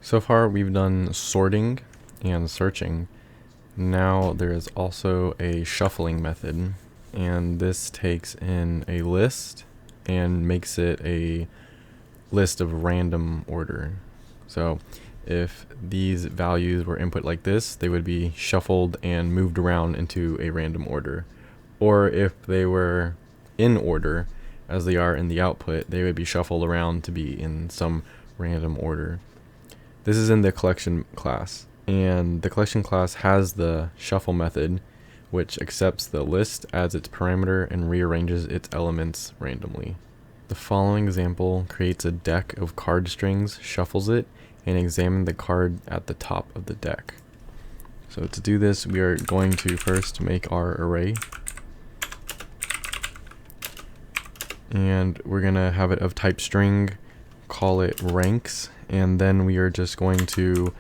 So far we've done sorting and searching. Now there is also a shuffling method, and this takes in a list and makes it a list of random order. So if these values were input like this, they would be shuffled and moved around into a random order. Or if they were in order, as they are in the output, they would be shuffled around to be in some random order. This is in the collection class, and the collection class has the shuffle method, which accepts the list as its parameter and rearranges its elements randomly. The following example creates a deck of card strings, shuffles it, and examines the card at the top of the deck. So to do this, we are going to first make our array, and we're going to have it of type string, call it ranks, and then we are just going to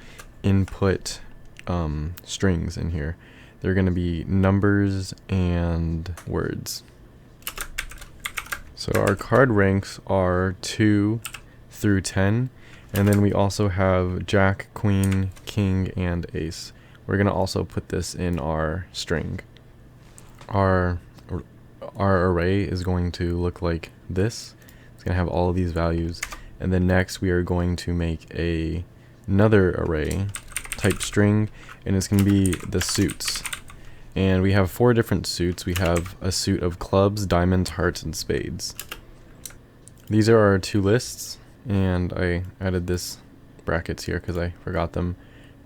input strings in here. They're going to be numbers and words. So our card ranks are 2 through 10, and then we also have Jack, Queen, King, and Ace. We're going to also put this in our string. Our array is going to look like this. It's going to have all of these values. And then next we are going to make another array, type string, and it's going to be the suits. And we have 4 different suits. We have a suit of clubs, diamonds, hearts, and spades. These are our 2 lists, and I added this brackets here because I forgot them.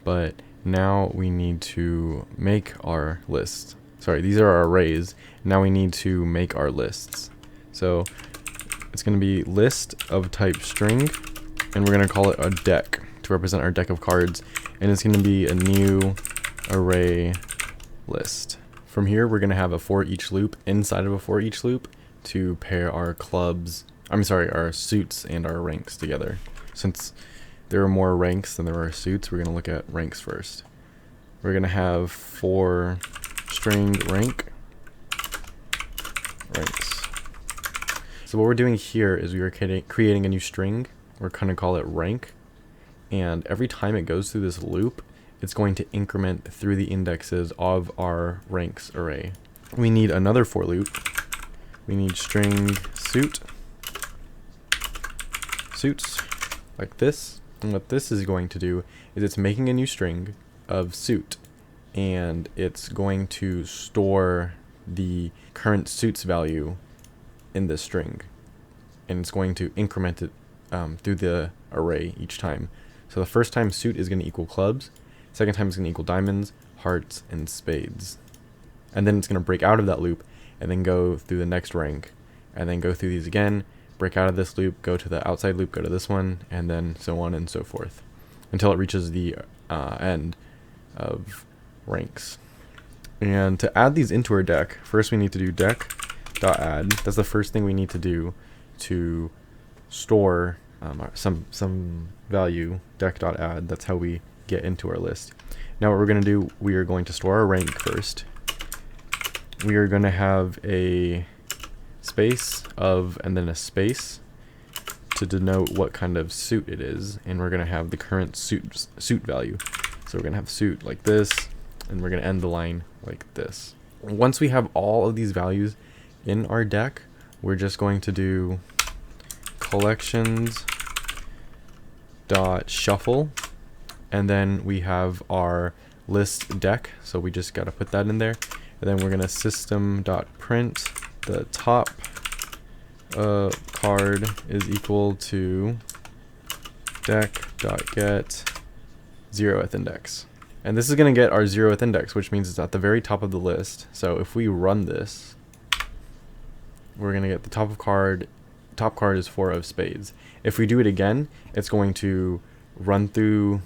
But now we need to make our list. Sorry, these are our arrays. Now we need to make our lists. So it's going to be list of type string, and we're going to call it a deck to represent our deck of cards, and it's going to be a new array list. From here we're going to have a for each loop inside of a for each loop to pair our our suits and our ranks together. Since there are more ranks than there are suits, we're going to look at ranks first. We're going to have for string ranks. So what we're doing here is we are creating a new string. We're going to call it rank, and every time it goes through this loop, it's going to increment through the indexes of our ranks array. We need another for loop. We need string suits like this, and what this is going to do is it's making a new string of suit, and it's going to store the current suits value in this string, and it's going to increment it through the array each time. So the first time suit is going to equal clubs, second time is going to equal diamonds, hearts, and spades, and then it's going to break out of that loop and then go through the next rank, and then go through these again, break out of this loop, go to the outside loop, go to this one, and then so on and so forth until it reaches the end of ranks. And to add these into our deck, first we need to do deck.add. That's the first thing we need to do to store some value, deck.add. That's how we get into our list. Now what we're going to do, we are going to store our rank first. We are going to have a space of, and then a space to denote what kind of suit it is, and we're going to have the current suit value. So we're going to have suit like this, and we're going to end the line like this. Once we have all of these values in our deck, we're just going to do Collections.shuffle, and then we have our list deck, so we just got to put that in there, and then we're going to system.print the top card is equal to deck.get 0th index. And this is going to get our 0th index, which means it's at the very top of the list. So if we run this, we're going to get the top card is 4 of spades. If we do it again, it's going to run through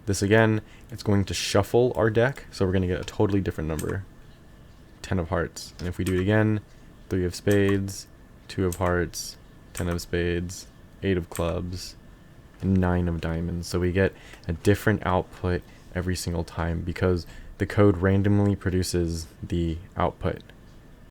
this again. It's going to shuffle our deck, so we're going to get a totally different number, 10 of hearts. And if we do it again, 3 of spades, 2 of hearts, 10 of spades, 8 of clubs, and 9 of diamonds. So we get a different output every single time because the code randomly produces the output